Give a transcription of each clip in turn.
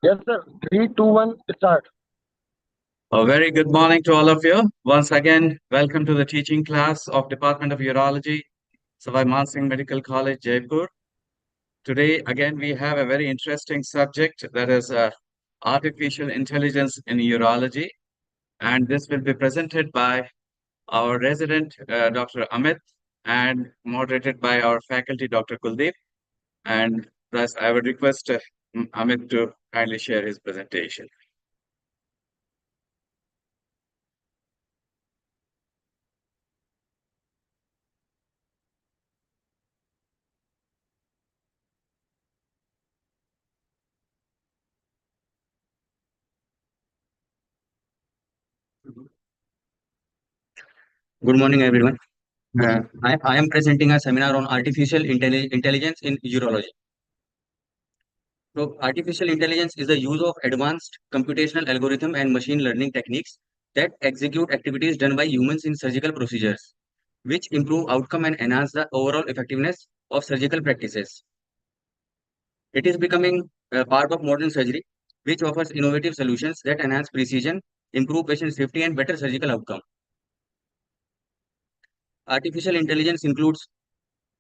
Yes, sir. Three, two, one, start. A very good morning to all of you. Once again, welcome to the teaching class of Department of Urology, Savai Man Singh Medical College, Jaipur. Today, again, we have a very interesting subject that is artificial intelligence in urology. And this will be presented by our resident, Dr. Amit, and moderated by our faculty, Dr. Kuldeep. And thus, I would request Amit to kindly share his presentation. Good morning, everyone. I am presenting a seminar on intelligence in urology. So, artificial intelligence is the use of advanced computational algorithm and machine learning techniques that execute activities done by humans in surgical procedures, which improve outcome and enhance the overall effectiveness of surgical practices. It is becoming a part of modern surgery, which offers innovative solutions that enhance precision, improve patient safety, and better surgical outcome. Artificial intelligence includes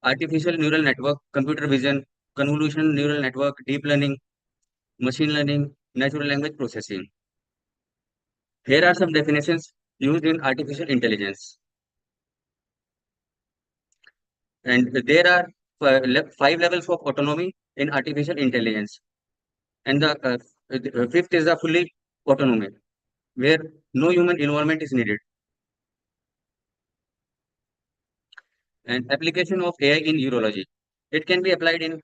artificial neural network, computer vision, convolutional neural network, deep learning, machine learning, natural language processing. Here are some definitions used in artificial intelligence. And there are five levels of autonomy in artificial intelligence. And the fifth is the fully autonomy, where no human involvement is needed. And application of AI in urology. It can be applied in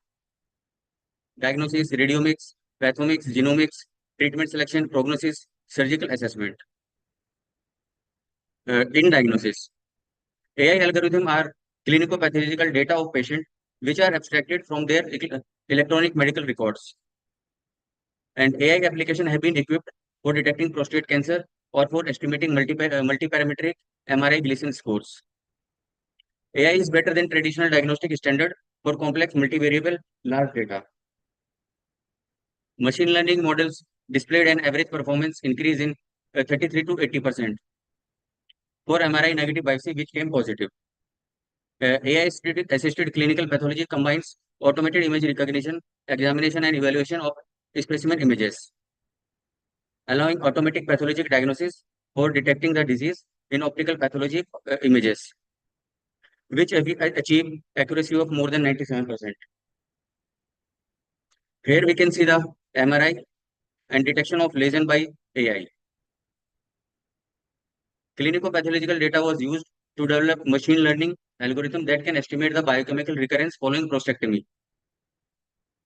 diagnosis, radiomics, pathomics, genomics, treatment selection, prognosis, surgical assessment. In diagnosis, AI algorithms are clinicopathological data of patient which are abstracted from their electronic medical records. And AI applications have been equipped for detecting prostate cancer or for estimating multiparametric MRI Gleason scores. AI is better than traditional diagnostic standard for complex multivariable large data. Machine learning models displayed an average performance increase in 33 to 80% for MRI negative biopsy which came positive. AI-assisted clinical pathology combines automated image recognition, examination, and evaluation of specimen images, allowing automatic pathologic diagnosis for detecting the disease in optical pathology images, which achieve accuracy of more than 97%. Here we can see the MRI and detection of lesion by AI. Clinicopathological data was used to develop machine learning algorithm that can estimate the biochemical recurrence following prostatectomy.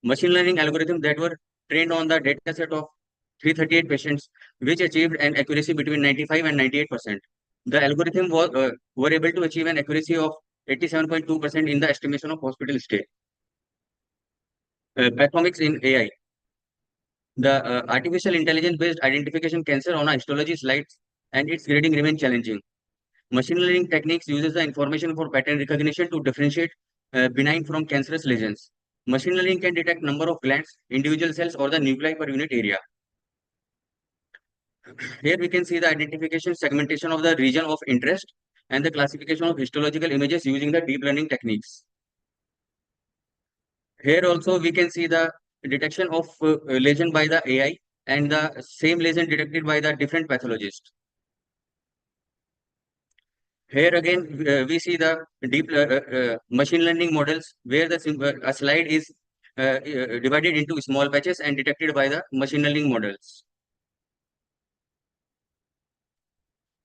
Machine learning algorithms that were trained on the dataset of 338 patients, which achieved an accuracy between 95 and 98%. The algorithm were able to achieve an accuracy of 87.2% in the estimation of hospital stay. Pathomics in AI. The artificial intelligence-based identification cancer on a histology slides and its grading remain challenging. Machine learning techniques uses the information for pattern recognition to differentiate benign from cancerous lesions. Machine learning can detect number of glands, individual cells, or the nuclei per unit area. Here we can see the identification segmentation of the region of interest and the classification of histological images using the deep learning techniques. Here also we can see the detection of lesion by the AI and the same lesion detected by the different pathologist. Here again, we see the deep machine learning models where a slide is divided into small batches and detected by the machine learning models.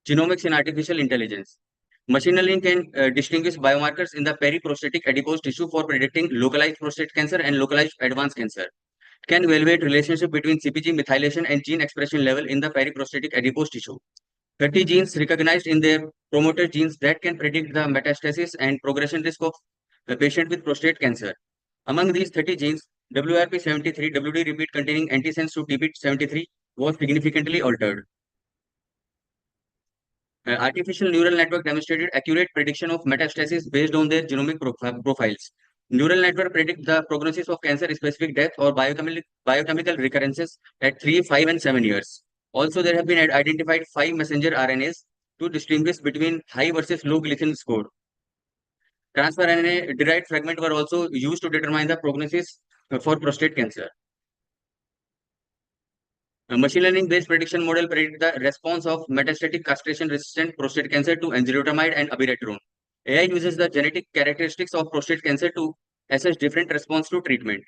Genomics in artificial intelligence. Machine learning can distinguish biomarkers in the periprostatic adipose tissue for predicting localized prostate cancer and localized advanced cancer. Can evaluate relationship between CpG methylation and gene expression level in the periprostatic adipose tissue. 30 genes recognized in their promoter genes that can predict the metastasis and progression risk of a patient with prostate cancer. Among these 30 genes, WRP73, WD repeat containing antisense to TP73 was significantly altered. Artificial neural network demonstrated accurate prediction of metastasis based on their genomic profiles. Neural network predict the prognosis of cancer-specific death or biochemical recurrences at 3, 5, and 7 years. Also, there have been identified 5 messenger RNAs to distinguish between high versus low glycine score. Transfer RNA derived fragments were also used to determine the prognosis for prostate cancer. A machine learning based prediction model predict the response of metastatic castration resistant prostate cancer to enzalutamide and abiraterone. AI uses the genetic characteristics of prostate cancer to assess different response to treatment.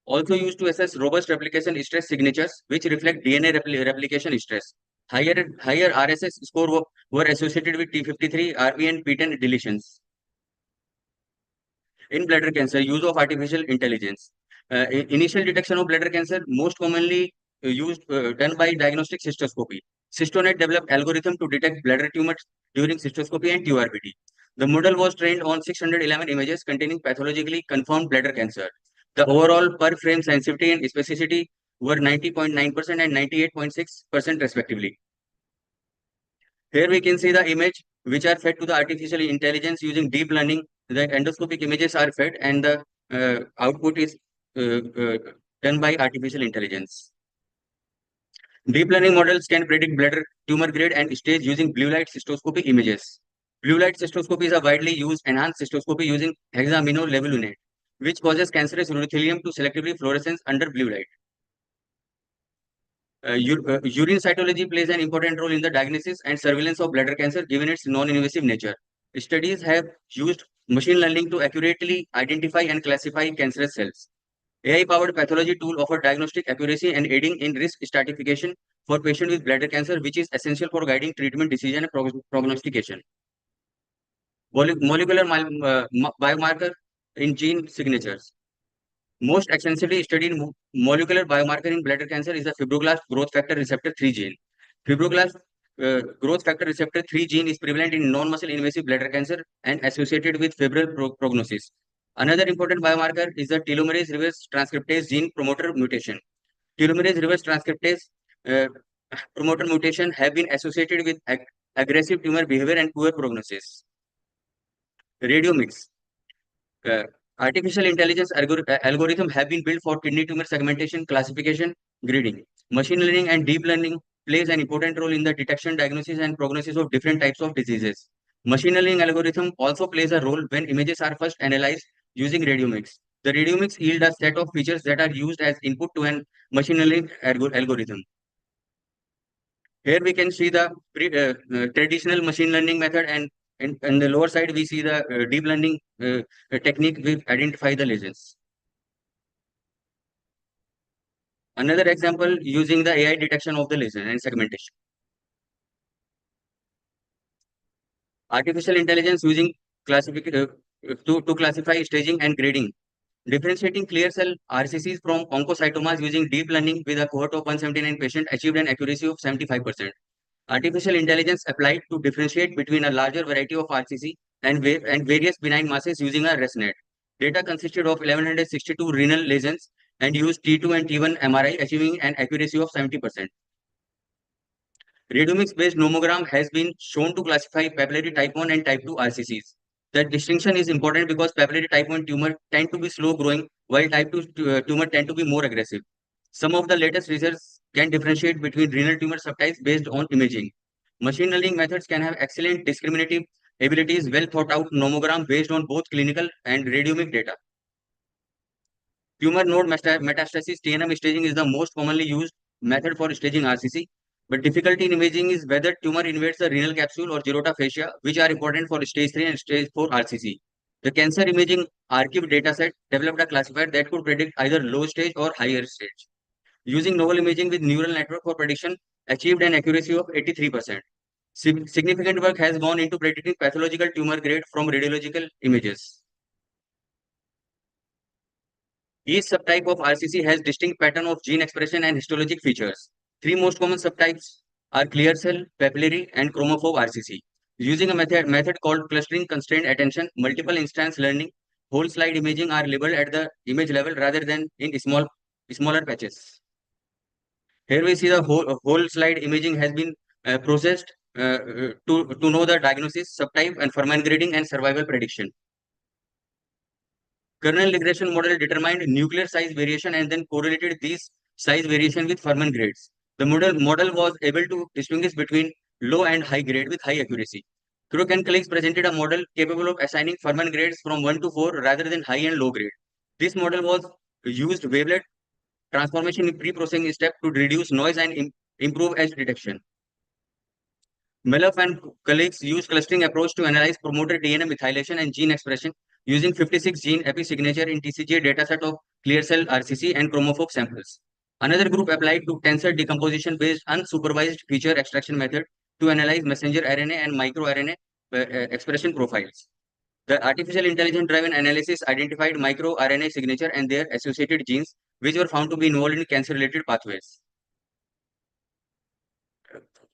Also used to assess robust replication stress signatures, which reflect DNA replication stress. Higher RSS score were associated with T53, RB, and PTEN deletions. In bladder cancer, use of artificial intelligence. Initial detection of bladder cancer, most commonly done by diagnostic cystoscopy. Cystonet developed algorithm to detect bladder tumors during cystoscopy and TURBT. The model was trained on 611 images containing pathologically confirmed bladder cancer. The overall per frame sensitivity and specificity were 90.9% and 98.6% respectively. Here we can see the image which are fed to the artificial intelligence using deep learning. The endoscopic images are fed and the output is done by artificial intelligence. Deep learning models can predict bladder tumor grade and stage using blue light cystoscopy images. Blue light cystoscopy is a widely used enhanced cystoscopy using hexaminolevulinate, which causes cancerous urothelium to selectively fluorescence under blue light. Urine cytology plays an important role in the diagnosis and surveillance of bladder cancer given its non-invasive nature. Studies have used machine learning to accurately identify and classify cancerous cells. AI-powered pathology tool offer diagnostic accuracy and aiding in risk stratification for patients with bladder cancer, which is essential for guiding treatment decision and prognostication. Molecular biomarker in gene signatures. Most extensively studied molecular biomarker in bladder cancer is the fibroblast growth factor receptor 3 gene. Fibroblast growth factor receptor 3 gene is prevalent in non-muscle invasive bladder cancer and associated with favorable prognosis. Another important biomarker is the telomerase reverse transcriptase gene promoter mutation. Telomerase reverse transcriptase promoter mutation have been associated with aggressive tumor behavior and poor prognosis. Radiomics. Artificial intelligence algorithm have been built for kidney tumor segmentation, classification, grading. Machine learning and deep learning plays an important role in the detection, diagnosis, and prognosis of different types of diseases. Machine learning algorithm also plays a role when images are first analyzed using radiomics. The radiomics yield a set of features that are used as input to an machine learning algorithm. Here we can see the traditional machine learning method, and in the lower side we see the deep learning technique with identify the lesions. Another example using the AI detection of the lesion and segmentation. Artificial intelligence using to classify staging and grading. Differentiating clear cell RCCs from oncocytomas using deep learning with a cohort of 179 patients achieved an accuracy of 75%. Artificial intelligence applied to differentiate between a larger variety of RCC and various benign masses using a ResNet. Data consisted of 1162 renal lesions and used T2 and T1 MRI, achieving an accuracy of 70%. Radiomics-based nomogram has been shown to classify papillary type 1 and type 2 RCCs. The distinction is important because papillary type 1 tumor tend to be slow growing, while type 2 tumor tend to be more aggressive. Some of the latest research can differentiate between renal tumor subtypes based on imaging. Machine learning methods can have excellent discriminative abilities, well thought out nomogram based on both clinical and radiomic data. Tumor node metastasis TNM staging is the most commonly used method for staging RCC, but difficulty in imaging is whether tumor invades the renal capsule or gerota fascia, which are important for stage 3 and stage 4 RCC. The cancer imaging archive dataset developed a classifier that could predict either low stage or higher stage. Using novel imaging with neural network for prediction, achieved an accuracy of 83%. Significant work has gone into predicting pathological tumor grade from radiological images. Each subtype of RCC has distinct pattern of gene expression and histologic features. Three most common subtypes are clear cell, papillary, and chromophobe RCC. Using a method called clustering constrained attention, multiple instance learning, whole slide imaging are labeled at the image level rather than in smaller patches. Here we see the whole slide imaging has been processed to know the diagnosis, subtype, and Fermat grading and survival prediction. Kernel regression model determined nuclear size variation and then correlated these size variation with Fermat grades. The model was able to distinguish between low and high grade with high accuracy. Crook and colleagues presented a model capable of assigning Fermat grades from 1 to 4 rather than high and low grade. This model was used wavelet transformation in pre-processing step to reduce noise and improve edge detection. Meloff and colleagues used clustering approach to analyze promoter DNA methylation and gene expression using 56 gene episignature in TCGA dataset of clear cell RCC and chromophobe samples. Another group applied to tensor decomposition based unsupervised feature extraction method to analyze messenger RNA and microRNA expression profiles. The artificial intelligence driven analysis identified microRNA signature and their associated genes, which were found to be involved in cancer related pathways.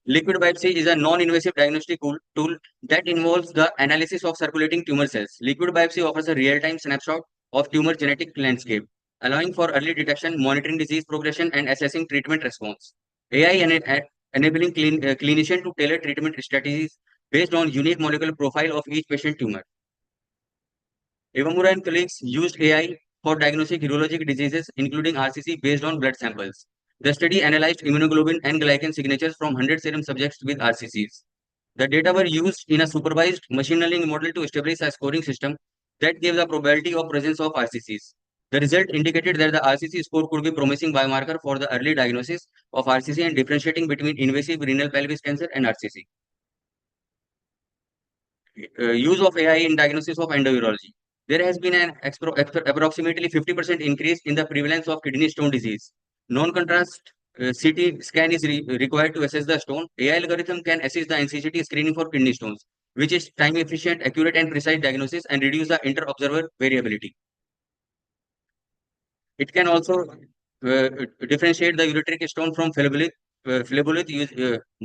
Liquid biopsy is a non-invasive diagnostic tool that involves the analysis of circulating tumor cells. Liquid biopsy offers a real-time snapshot of tumor genetic landscape, allowing for early detection, monitoring disease progression, and assessing treatment response. AI enabling clinician to tailor treatment strategies based on unique molecular profile of each patient tumor. Iwamura and colleagues used AI for diagnosing urologic diseases, including RCC, based on blood samples. The study analyzed immunoglobulin and glycan signatures from 100 serum subjects with RCCs. The data were used in a supervised machine learning model to establish a scoring system that gave the probability of presence of RCCs. The result indicated that the RCC score could be promising biomarker for the early diagnosis of RCC and differentiating between invasive renal pelvis cancer and RCC. Use of AI in diagnosis of endourology. There has been an approximately 50% increase in the prevalence of kidney stone disease. Non-contrast CT scan is required to assess the stone. AI algorithm can assist the NCCT screening for kidney stones, which is time efficient, accurate, and precise diagnosis and reduce the inter-observer variability. It can also differentiate the ureteric stone from phlebolith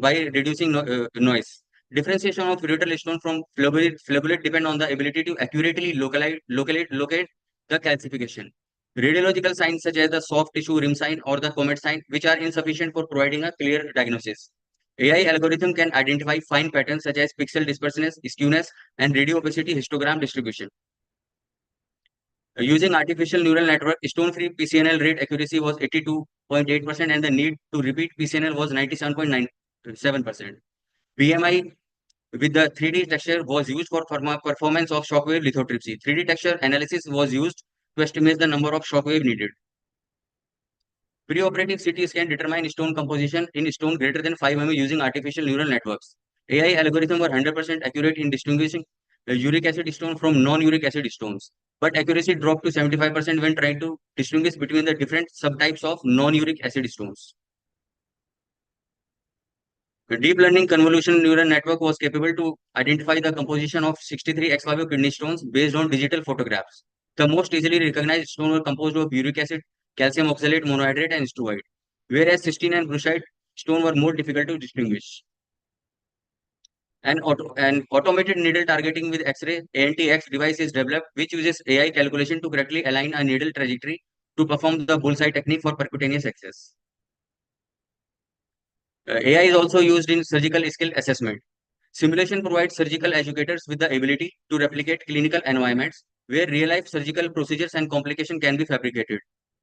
by reducing noise. Differentiation of ureteral stone from phlebolith depend on the ability to accurately locate the calcification. Radiological signs such as the soft tissue rim sign or the comet sign, which are insufficient for providing a clear diagnosis. AI algorithm can identify fine patterns such as pixel dispersiveness, skewness, and radio opacity histogram distribution. Using artificial neural network, stone-free PCNL rate accuracy was 82.8% and the need to repeat PCNL was 97.97%. BMI with the 3D texture was used for performance of shockwave lithotripsy. 3D texture analysis was used to estimate the number of shockwave needed. Preoperative CT scan determine stone composition in stone greater than 5 mm using artificial neural networks. AI algorithm were 100% accurate in distinguishing uric acid stone from non-uric acid stones, but accuracy dropped to 75% when trying to distinguish between the different subtypes of non-uric acid stones. The deep learning convolutional neural network was capable to identify the composition of 63 ex vivo kidney stones based on digital photographs. The most easily recognized stones were composed of uric acid, calcium oxalate, monohydrate, and steroid, whereas cystine and brucite stone were more difficult to distinguish. An automated needle targeting with X-ray ANTX device is developed, which uses AI calculation to correctly align a needle trajectory to perform the bullseye technique for percutaneous access. AI is also used in surgical skill assessment. Simulation provides surgical educators with the ability to replicate clinical environments where real-life surgical procedures and complications can be fabricated.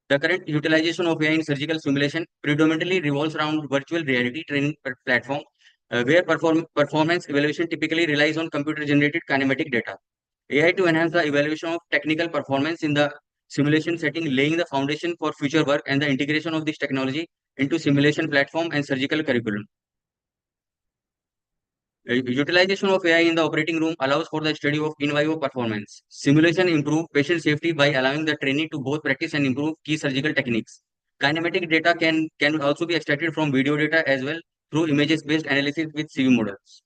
The current utilization of AI in surgical simulation predominantly revolves around virtual reality training platform, where performance evaluation typically relies on computer-generated kinematic data. AI to enhance the evaluation of technical performance in the simulation setting, laying the foundation for future work and the integration of this technology into simulation platform and surgical curriculum. Utilization of AI in the operating room allows for the study of in vivo performance. Simulation improve patient safety by allowing the trainee to both practice and improve key surgical techniques. Kinematic data can also be extracted from video data as well through images-based analysis with CV models.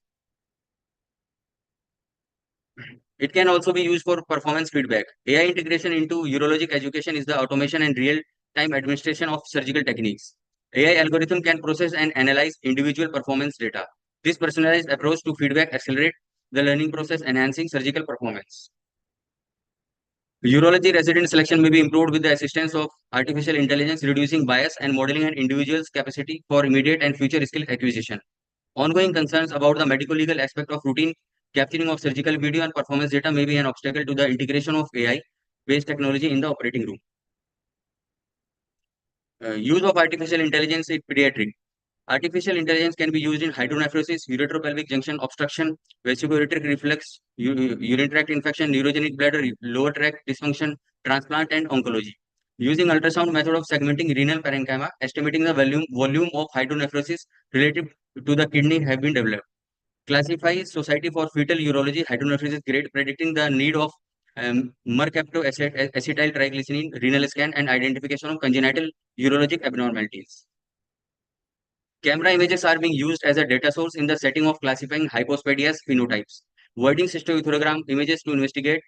It can also be used for performance feedback. AI integration into urologic education is the automation and real-time administration of surgical techniques. AI algorithm can process and analyze individual performance data. This personalized approach to feedback accelerates the learning process, enhancing surgical performance. Urology resident selection may be improved with the assistance of artificial intelligence, reducing bias and modeling an individual's capacity for immediate and future skill acquisition. Ongoing concerns about the medico-legal aspect of routine capturing of surgical video and performance data may be an obstacle to the integration of AI based technology in the operating room. Use of artificial intelligence in pediatric. Artificial intelligence can be used in hydronephrosis, uretropelvic junction obstruction, vesicoureteric reflux, urinary tract infection, neurogenic bladder, lower tract dysfunction, transplant, and oncology. Using ultrasound method of segmenting renal parenchyma, estimating the volume of hydronephrosis relative to the kidney have been developed. Classifies Society for Fetal Urology hydronephrosis grade, predicting the need of mercaptoacetyl triglycerine renal scan and identification of congenital urologic abnormalities. Camera images are being used as a data source in the setting of classifying hypospadias phenotypes. Voiding cystoureterogram images to investigate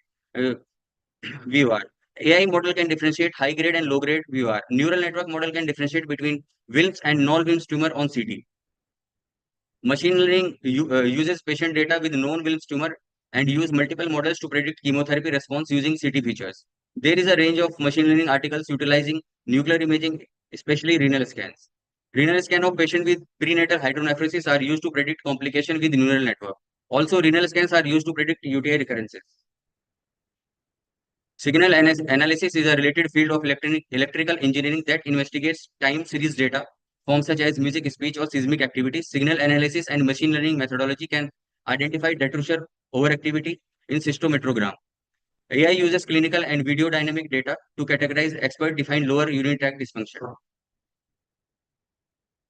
VUR. AI model can differentiate high-grade and low-grade VUR. Neural network model can differentiate between Wilms and non-Wilms tumor on CT. Machine learning uses patient data with known Wilms tumor and use multiple models to predict chemotherapy response using CT features. There is a range of machine learning articles utilizing nuclear imaging, especially renal scans. Renal scan of patient with prenatal hydronephrosis are used to predict complication with neural network. Also, renal scans are used to predict UTI recurrences. Signal analysis is a related field of electrical engineering that investigates time series data, forms such as music, speech, or seismic activity. Signal analysis and machine learning methodology can identify detrusor overactivity in cystometrogram. AI uses clinical and video dynamic data to categorize expert-defined lower urinary tract dysfunction.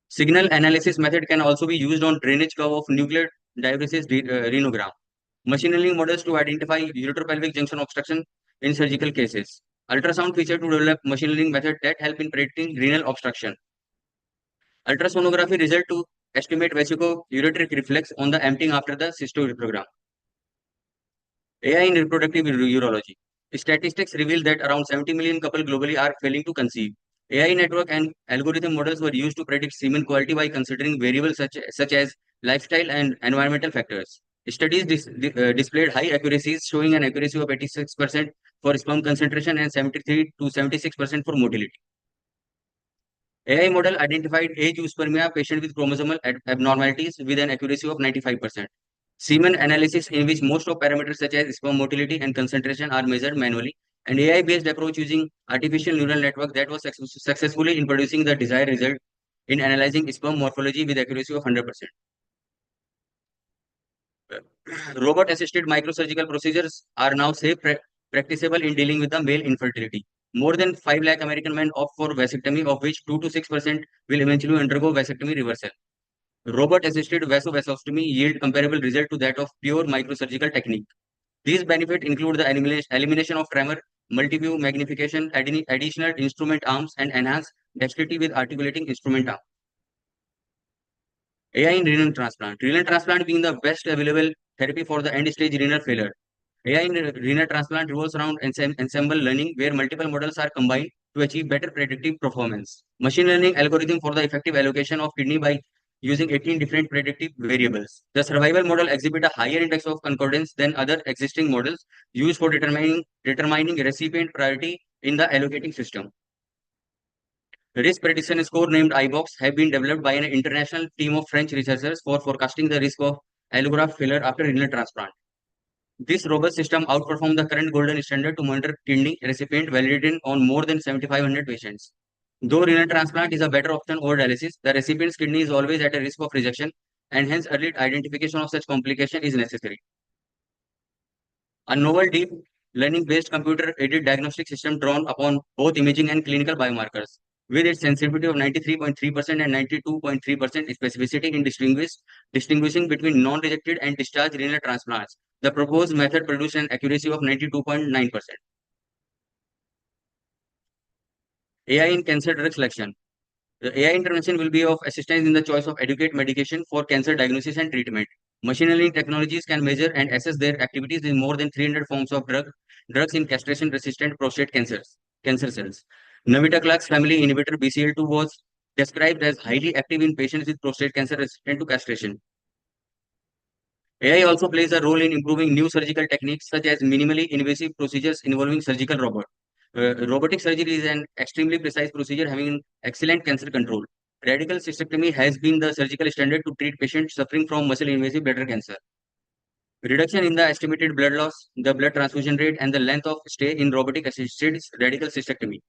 Signal analysis method can also be used on drainage curve of nuclear diuresis renogram. Machine learning models to identify uretropelvic junction obstruction in surgical cases. Ultrasound feature to develop machine learning method that help in predicting renal obstruction. Ultrasonography result to estimate vesicoureteric reflex on the emptying after the cystoureterogram. AI in reproductive urology. Statistics reveal that around 70 million couples globally are failing to conceive. AI network and algorithm models were used to predict semen quality by considering variables such as lifestyle and environmental factors. Studies displayed high accuracies, showing an accuracy of 86% for sperm concentration and 73 to 76% for motility. AI model identified ageospermia patient with chromosomal abnormalities with an accuracy of 95%. Semen analysis, in which most of parameters such as sperm motility and concentration are measured manually, and AI-based approach using artificial neural network that was successfully in producing the desired result in analyzing sperm morphology with accuracy of 100%. Robot-assisted microsurgical procedures are now safe, practicable in dealing with the male infertility. More than 5 lakh American men opt for vasectomy, of which 2 to 6% will eventually undergo vasectomy reversal. Robot-assisted vasovasostomy yield comparable result to that of pure microsurgical technique. These benefits include the elimination of tremor, multi-view magnification, additional instrument arms, and enhanced dexterity with articulating instrument arm. AI in renal transplant. Renal transplant being the best available therapy for the end-stage renal failure. AI in renal transplant revolves around ensemble learning, where multiple models are combined to achieve better predictive performance. Machine learning algorithm for the effective allocation of kidney by using 18 different predictive variables. The survival model exhibit a higher index of concordance than other existing models used for determining recipient priority in the allocating system. Risk prediction score named iBox have been developed by an international team of French researchers for forecasting the risk of allograft failure after renal transplant. This robust system outperformed the current golden standard to monitor kidney recipient validity on more than 7,500 patients. Though renal transplant is a better option over dialysis, the recipient's kidney is always at a risk of rejection, and hence early identification of such complication is necessary. A novel deep learning-based computer-aided diagnostic system drawn upon both imaging and clinical biomarkers, with its sensitivity of 93.3% and 92.3% specificity in distinguishing between non-rejected and discharged renal transplants. The proposed method produced an accuracy of 92.9%. AI in cancer drug selection. The AI intervention will be of assistance in the choice of adequate medication for cancer diagnosis and treatment. Machine learning technologies can measure and assess their activities in more than 300 forms of drugs in castration-resistant prostate cancer cells. Navitoclax family inhibitor BCL2 was described as highly active in patients with prostate cancer resistant to castration. AI also plays a role in improving new surgical techniques such as minimally invasive procedures involving surgical robot. Robotic surgery is an extremely precise procedure having excellent cancer control. Radical cystectomy has been the surgical standard to treat patients suffering from muscle invasive bladder cancer. reduction in the estimated blood loss, the blood transfusion rate, and the length of stay in robotic-assisted radical cystectomy.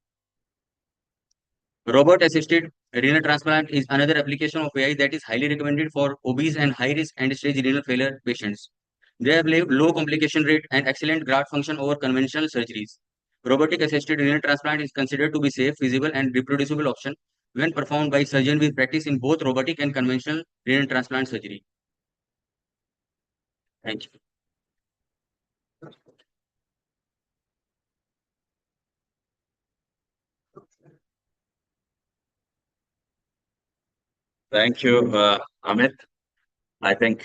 Robot-assisted renal transplant is another application of AI that is highly recommended for obese and high-risk end-stage renal failure patients. They have low complication rate and excellent graft function over conventional surgeries. Robotic-assisted renal transplant is considered to be safe, feasible, and reproducible option when performed by surgeon with practice in both robotic and conventional renal transplant surgery. Thank you. Thank you, Amit. I think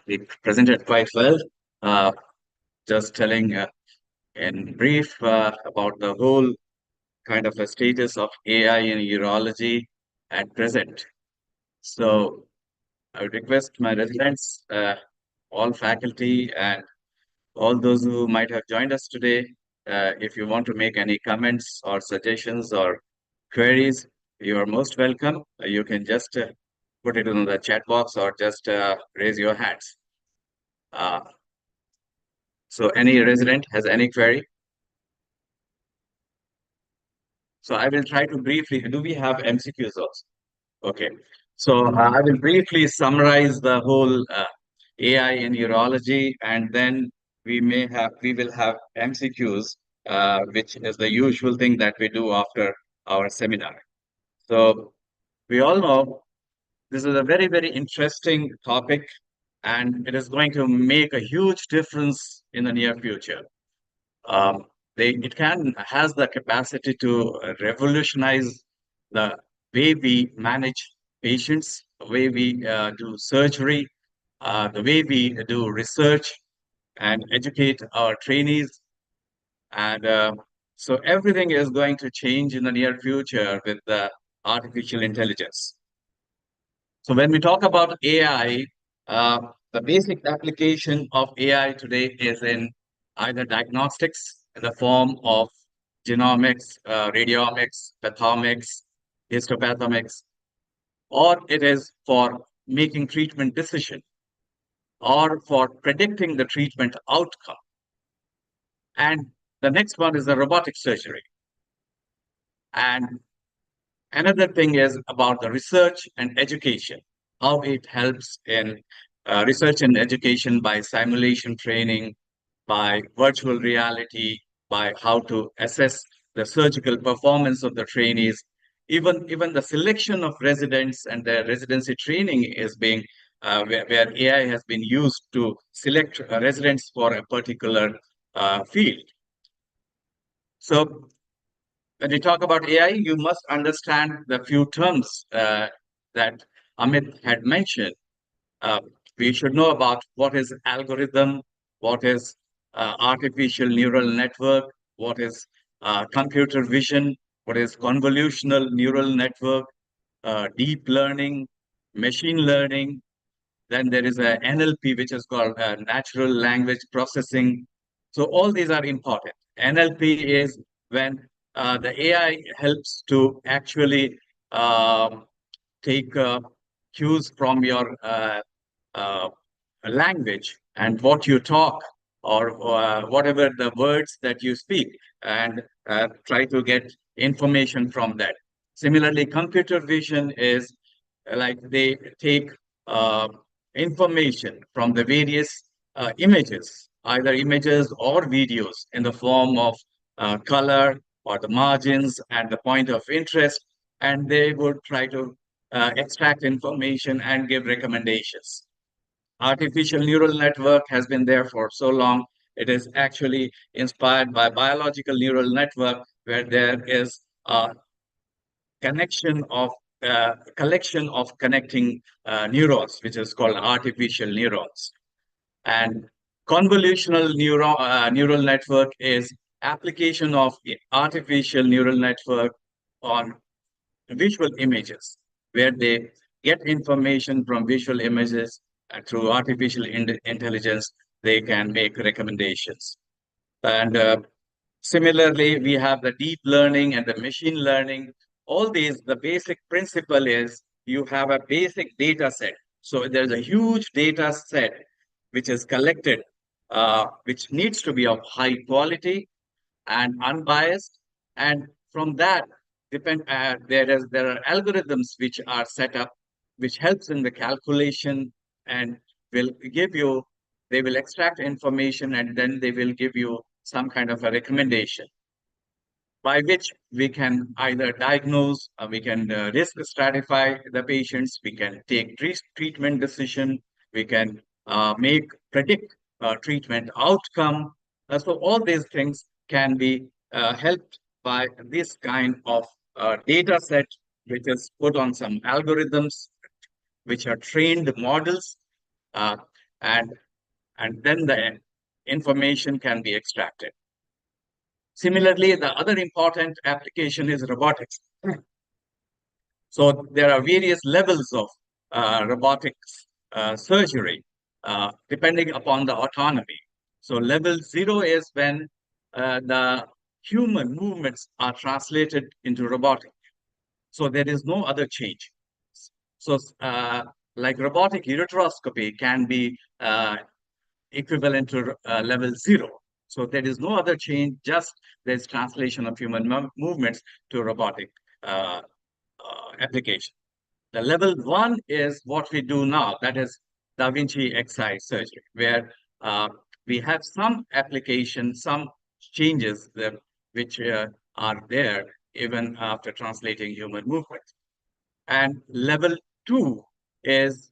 we presented quite well. Just telling in brief about the whole kind of a status of AI in urology at present. So I would request my residents, all faculty, and all those who might have joined us today, if you want to make any comments or suggestions or queries, you are most welcome. You can just put it in the chat box or just raise your hands. So any resident has any query? So I will try to briefly, do we have MCQs also? Okay. So I will briefly summarize the whole AI in urology, and then we will have MCQs, which is the usual thing that we do after our seminar. So we all know this is a very, very interesting topic, and it is going to make a huge difference in the near future. It has the capacity to revolutionize the way we manage patients, the way we do surgery, the way we do research and educate our trainees. And so everything is going to change in the near future with the artificial intelligence. So when we talk about AI, the basic application of AI today is in either diagnostics in the form of genomics, radiomics, pathomics, histopathomics, or it is for making treatment decision or for predicting the treatment outcome. And the next one is the robotic surgery. And another thing is about the research and education, how it helps in research and education by simulation training, by virtual reality, by how to assess the surgical performance of the trainees. Even the selection of residents and their residency training is being where AI has been used to select residents for a particular field. So when you talk about AI, you must understand the few terms that Amit had mentioned. We should know about what is algorithm, what is artificial neural network, what is computer vision, what is convolutional neural network, deep learning, machine learning. Then there is a NLP, which is called natural language processing. So all these are important. NLP is when the AI helps to actually um, take cues from your uh, language and what you talk or whatever the words that you speak, and try to get information from that. Similarly, computer vision is like they take uh, information from the various images, either images or videos in the form of color or the margins and the point of interest, and they would try to extract information and give recommendations. Artificial neural network has been there for so long. It is actually inspired by biological neural network, where there is a connection of collection of connecting neurons, which is called artificial neurons. And convolutional neural network is application of artificial neural network on visual images, where they get information from visual images, and through artificial intelligence, they can make recommendations. And similarly, we have the deep learning and the machine learning. All these, the basic principle is you have a basic data set. So there's a huge data set which is collected, which needs to be of high quality and unbiased. And from that, there are algorithms which are set up, which helps in the calculation and will give you, they will extract information and then they will give you some kind of a recommendation by which we can either diagnose, we can risk stratify the patients, we can take treatment decision, we can make predict treatment outcome. So all these things can be helped by this kind of data set, which is put on some algorithms, which are trained models, uh, and then the information can be extracted. Similarly, the other important application is robotics. So there are various levels of robotics surgery depending upon the autonomy. So level 0 is when the human movements are translated into robotic. So there is no other change. So like robotic ureteroscopy can be equivalent to level 0. So there is no other change, just there's translation of human movements to robotic application. The level 1 is what we do now, that is Da Vinci Xi surgery, where we have some application, some changes that, which are there even after translating human movement. And level 2 is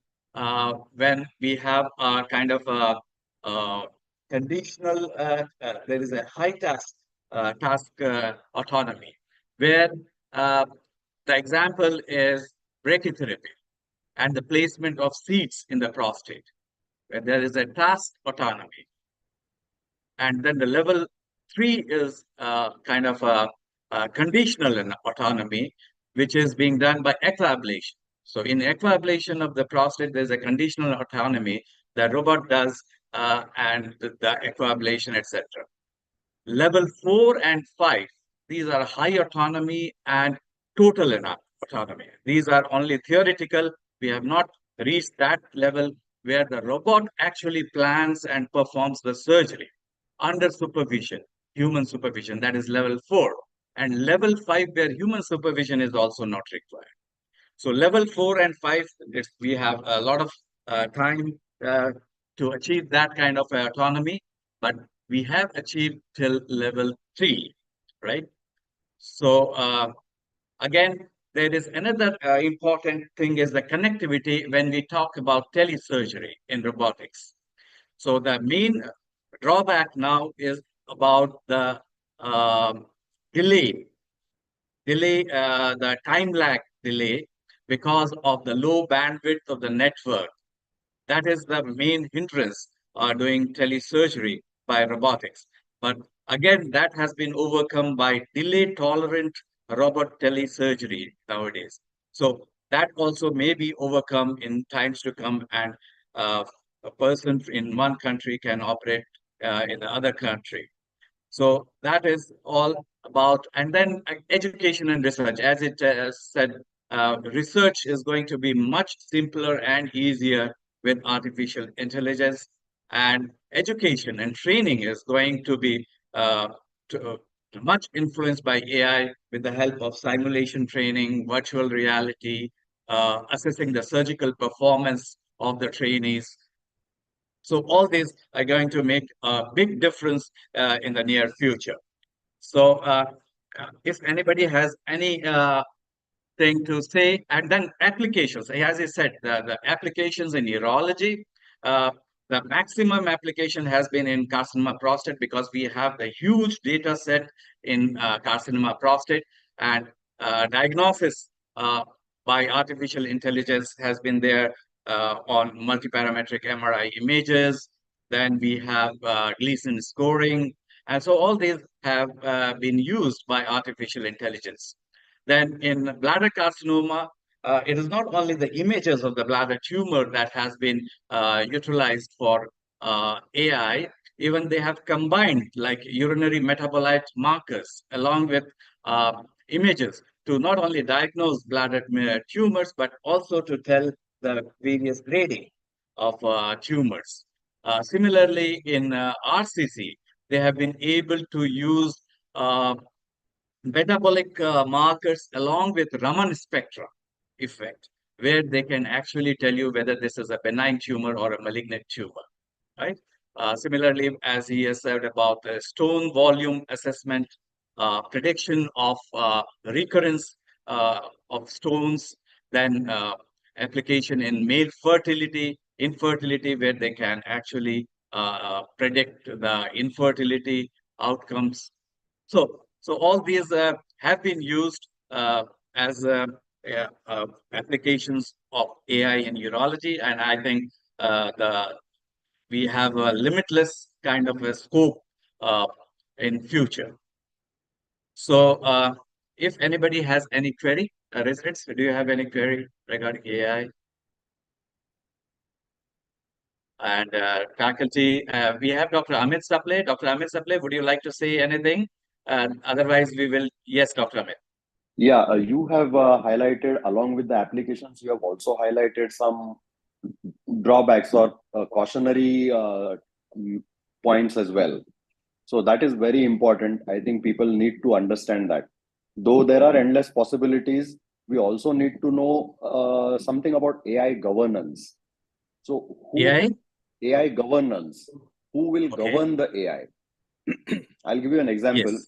when we have a kind of a conditional, there is a high task autonomy, where the example is brachytherapy and the placement of seeds in the prostate, where there is a task autonomy. And then the level 3 is kind of a conditional autonomy, which is being done by equablation. So in equablation of the prostate, there's a conditional autonomy that robot does, and the equablation, etc. Level 4 and 5, these are high autonomy and total autonomy. These are only theoretical. We have not reached that level where the robot actually plans and performs the surgery under supervision, human supervision. That is level 4. And level 5, where human supervision is also not required. So level 4 and 5, we have a lot of time to achieve that kind of autonomy, but we have achieved till level 3, right? So again, there is another important thing is the connectivity when we talk about telesurgery in robotics. So the main drawback now is about the delay, the time lag delay because of the low bandwidth of the network. That is the main hindrance doing telesurgery by robotics. But again, that has been overcome by delay tolerant robot telesurgery nowadays. So that also may be overcome in times to come, and a person in one country can operate in the other country. So that is all about, and then education and research. As it said, research is going to be much simpler and easier with artificial intelligence, and education and training is going to be to, much influenced by AI with the help of simulation training, virtual reality, assessing the surgical performance of the trainees. So all these are going to make a big difference in the near future. So if anybody has any thing to say, and then applications, as I said, the applications in urology, the maximum application has been in carcinoma prostate because we have the huge data set in carcinoma prostate, and diagnosis by artificial intelligence has been there on multiparametric MRI images. Then we have Gleason scoring. And so all these have been used by artificial intelligence. Then in bladder carcinoma, it is not only the images of the bladder tumor that has been utilized for AI, even they have combined like urinary metabolite markers along with images to not only diagnose bladder tumors, but also to tell the various grading of tumors. Similarly, in RCC, they have been able to use uh, metabolic markers along with Raman spectra effect, where they can actually tell you whether this is a benign tumor or a malignant tumor, right? Similarly, as he has said about the stone volume assessment, prediction of recurrence of stones, then application in male fertility, infertility, where they can actually predict the infertility outcomes. So all these have been used as applications of AI in urology, and I think the we have a limitless kind of a scope uh, in future. So if anybody has any query, residents, do you have any query regarding AI? And faculty, we have Dr. Amit Saple. Dr. Amit Saple, would you like to say anything? Otherwise, we will. Yes, Dr. Amit. Yeah, you have highlighted, along with the applications, you have also highlighted some drawbacks or cautionary points as well. So that is very important. I think people need to understand that. Though there are endless possibilities, we also need to know something about AI governance. So AI? AI governance, who will Okay. govern the AI? I'll give you an example. Yes.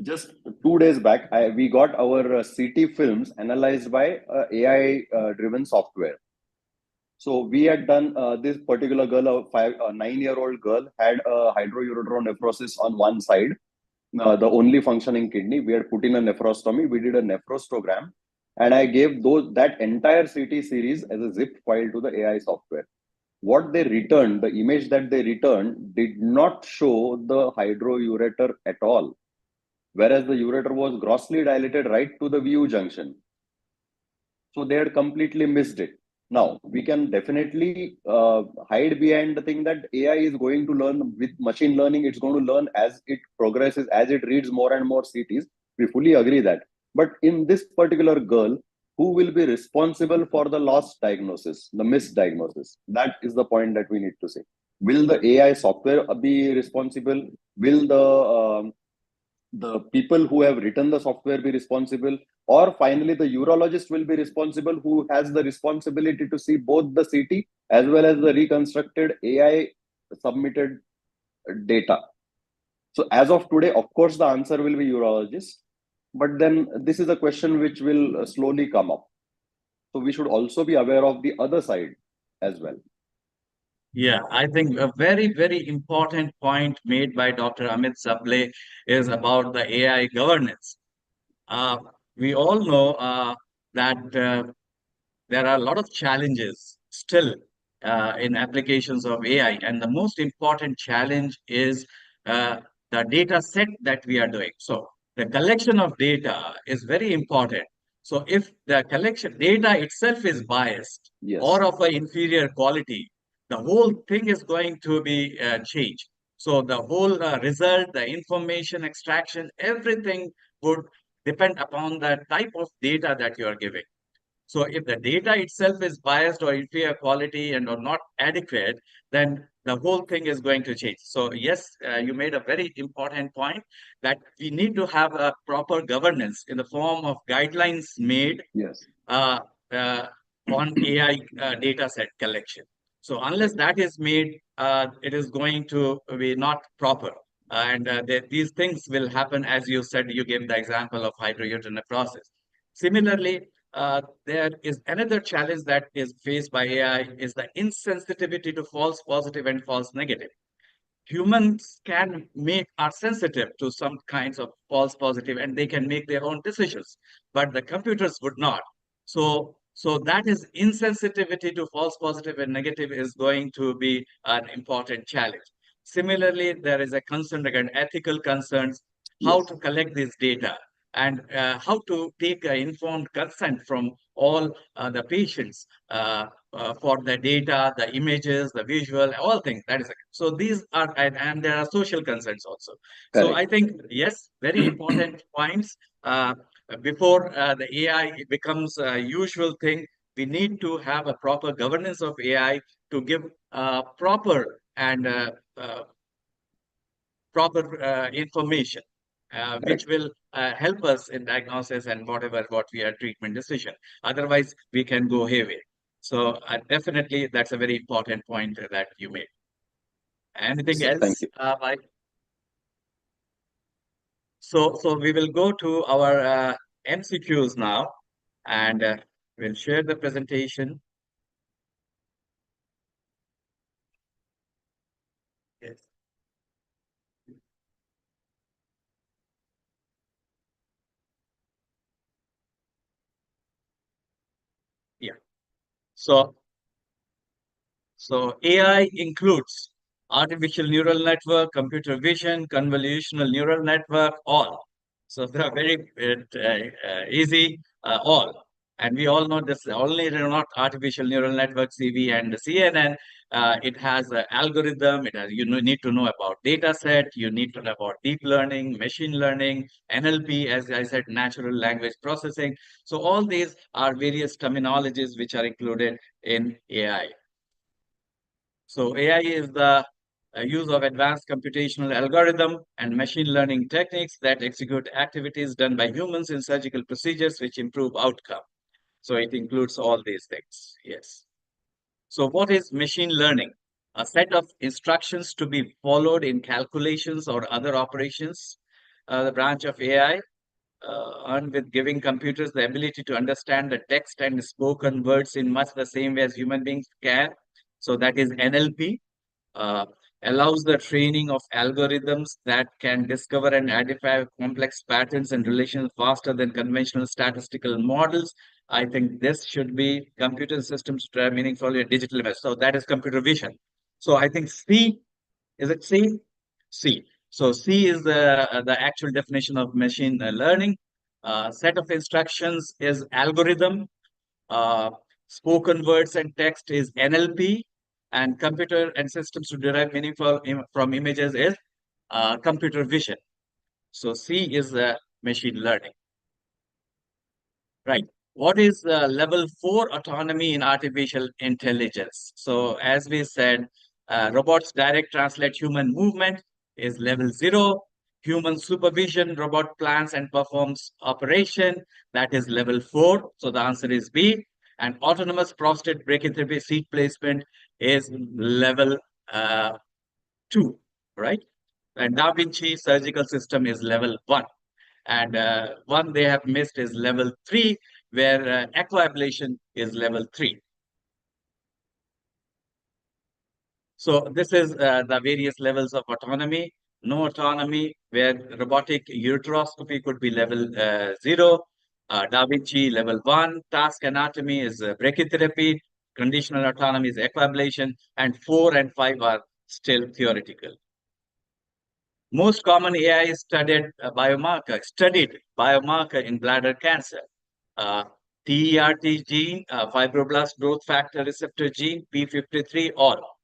Just 2 days back, we got our CT films analyzed by AI driven software. So we had done this particular girl, a 9-year-old girl, had a hydroureteronephrosis on one side, the only functioning kidney. We had put in a nephrostomy. We did a nephrostogram, and I gave that entire CT series as a zip file to the AI software. What they returned, the image that they returned, did not show the hydroureter at all, whereas the ureter was grossly dilated right to the VU junction. So they had completely missed it. Now, we can definitely hide behind the thing that AI is going to learn with machine learning. It's going to learn as it progresses, as it reads more and more CTs. We fully agree that. But in this particular girl, who will be responsible for the lost diagnosis, the misdiagnosis? That is the point that we need to say. Will the AI software be responsible? Will the people who have written the software be responsible, or finally the urologist will be responsible, who has the responsibility to see both the CT as well as the reconstructed AI submitted data? So as of today, of course, the answer will be urologist, but then this is a question which will slowly come up. So we should also be aware of the other side as well. Yeah, I think a very, very important point made by Dr. Amit Saple is about the AI governance. Uh, we all know that there are a lot of challenges still in applications of AI, and the most important challenge is the data set that we are doing. So the collection of data is very important. So if the collection data itself is biased Yes. or of an inferior quality, the whole thing is going to be changed. So the whole result, the information extraction, everything would depend upon the type of data that you are giving. So if the data itself is biased or inferior quality and or not adequate, then the whole thing is going to change. So yes, you made a very important point that we need to have a proper governance in the form of guidelines made Yes. uh, uh, on AI data set collection. So unless that is made, it is going to be not proper. And these things will happen, as you said, you gave the example of hydroureteronephrosis. Similarly, there is another challenge that is faced by AI is the insensitivity to false positive and false negative. Humans are sensitive to some kinds of false positive and they can make their own decisions, but the computers would not. So that is insensitivity to false positive and negative is going to be an important challenge. Similarly, there is a concern regarding ethical concerns, how to collect this data and how to take informed consent from all the patients for the data, the images, the visual, all things. That is so. These are and there are social concerns also. So Correct. I think yes, very important points. Before the AI becomes a usual thing, we need to have a proper governance of AI to give proper and proper information, which will help us in diagnosis and what we are treatment decision. Otherwise, we can go haywire. So definitely, that's a very important point that you made. Anything Thank else, you. Mike? So we will go to our MCQs now, and we'll share the presentation. Yes. Yeah. So AI includes artificial neural network, computer vision, convolutional neural network, all. So they are very easy, all. And we all know this only not artificial neural network, CV and CNN. It has an algorithm. It has, need to know about data set. You need to know about deep learning, machine learning, NLP, as I said, natural language processing. So all these are various terminologies which are included in AI. So AI is the use of advanced computational algorithm and machine learning techniques that execute activities done by humans in surgical procedures which improve outcome. So it includes all these things. Yes. So what is machine learning? A set of instructions to be followed in calculations or other operations. The branch of AI and with giving computers the ability to understand the text and spoken words in much the same way as human beings can. So that is NLP. uh, Allows the training of algorithms that can discover and identify complex patterns and relations faster than conventional statistical models. I think this should be computer systems to drive meaningful digital image. So that is computer vision. So I think C, is it C? C. So C is the actual definition of machine learning. Set of instructions is algorithm. Uh, Spoken words and text is NLP, and computer and systems to derive meaningful from images is computer vision. So C is machine learning. Right. What is level 4 autonomy in artificial intelligence? So as we said, robots direct translate human movement is level 0. Human supervision, robot plans and performs operation, that is level 4. So the answer is B. And autonomous prostate brachytherapy seat placement is level 2, right? And Da Vinci surgical system is level 1. And one they have missed is level 3, where aquablation is level 3. So this is the various levels of autonomy. No autonomy, where robotic ureteroscopy could be level 0. Da Vinci level 1. Task anatomy is brachytherapy. Conditional autonomy is aquablation. And 4 and 5 are still theoretical. Most common AI studied biomarker in bladder cancer. TERT gene, fibroblast growth factor receptor gene, P53, all.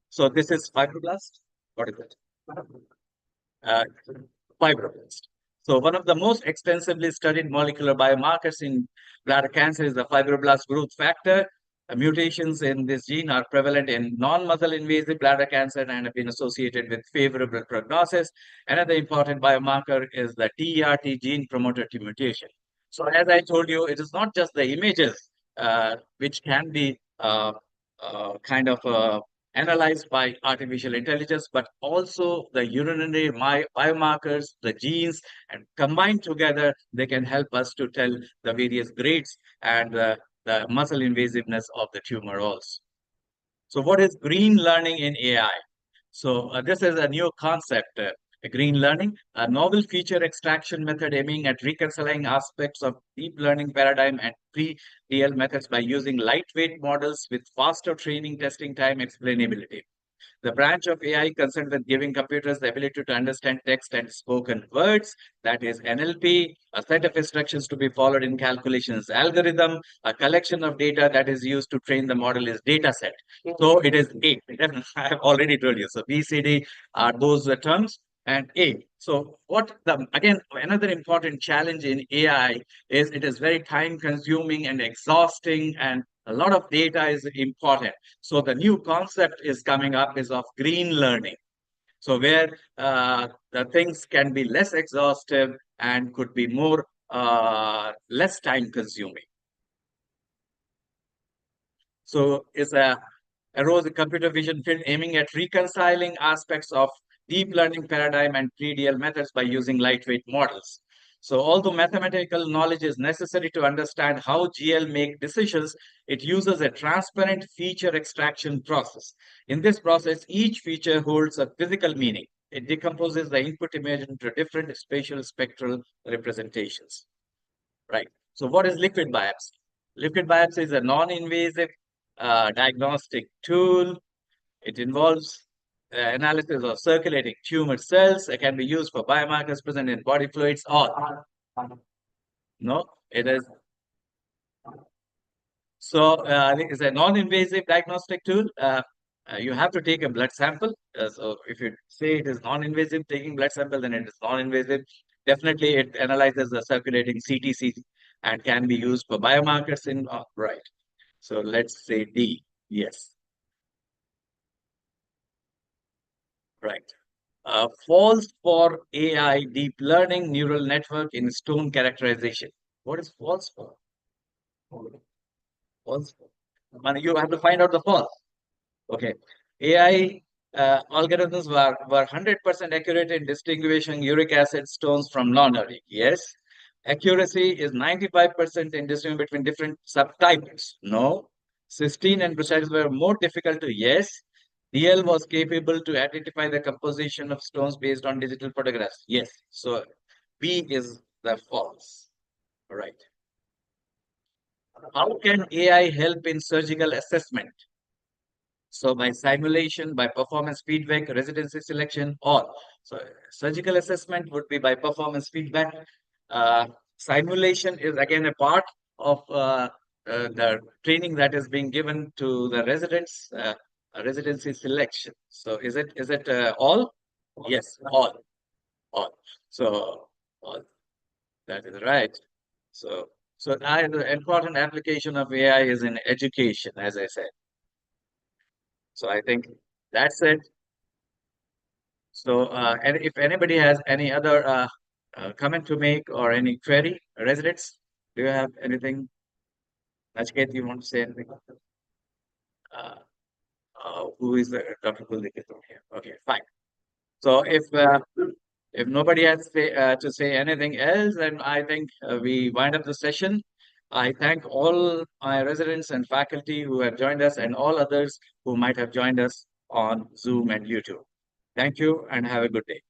So this is fibroblast. What is it? Uh, Fibroblast. So one of the most extensively studied molecular biomarkers in bladder cancer is the fibroblast growth factor. Mutations in this gene are prevalent in non-muscle invasive bladder cancer and have been associated with favorable prognosis. Another important biomarker is the TERT gene promoter T mutation. So as I told you, it is not just the images which can be kind of analyzed by artificial intelligence, but also the urinary biomarkers, the genes, and combined together, they can help us to tell the various grades and the muscle invasiveness of the tumor also. So what is green learning in AI? So this is a new concept. Green learning, a novel feature extraction method aiming at reconciling aspects of deep learning paradigm and pre-DL methods by using lightweight models with faster training, testing time, explainability. The branch of AI concerned with giving computers the ability to understand text and spoken words, that is NLP, a set of instructions to be followed in calculations algorithm, a collection of data that is used to train the model is data set. So it is 8. I have already told you. So BCD are those terms. and A. So again, another important challenge in AI is it is very time consuming and exhausting, and a lot of data is important. So the new concept is coming up is of green learning. So where the things can be less exhaustive and could be more less time consuming. So it's arose a computer vision field aiming at reconciling aspects of deep learning paradigm and pre-DL methods by using lightweight models. So although mathematical knowledge is necessary to understand how GL make decisions, it uses a transparent feature extraction process. In this process, each feature holds a physical meaning. It decomposes the input image into different spatial spectral representations. Right. So what is liquid biopsy? Liquid biopsy is a non-invasive diagnostic tool. It involves analysis of circulating tumor cells. It can be used for biomarkers present in body fluids or no, it is. So it's a non-invasive diagnostic tool. You have to take a blood sample. So if you say it is non-invasive, taking blood sample, then it is non-invasive. Definitely, it analyzes the circulating CTC and can be used for biomarkers in right. So let's say D. Yes. Right. False for AI deep learning neural network in stone characterization. What is false for? False for. You have to find out the false. Okay. AI algorithms were 100% accurate in distinguishing uric acid stones from non-uric. Yes. Accuracy is 95% in distinguishing between different subtypes. No. Cysteine and brucitis were more difficult to. Yes. DL was capable to identify the composition of stones based on digital photographs. Yes. So B is the false. All right. How can AI help in surgical assessment? So by simulation, by performance feedback, residency selection, or so surgical assessment would be by performance feedback. Simulation is again a part of the training that is being given to the residents. Residency selection. So is it all? Yes, all. So all. That is right. So the important application of AI is in education, as I said. So I think that's it. So, and if anybody has any other comment to make or any query, residents, do you have anything? Nachiket, you want to say anything? Uh, who is the Dr. Kuldeep here? Okay, fine. So if nobody has to say anything else, then I think we wind up the session. I thank all my residents and faculty who have joined us and all others who might have joined us on Zoom and YouTube. Thank you and have a good day.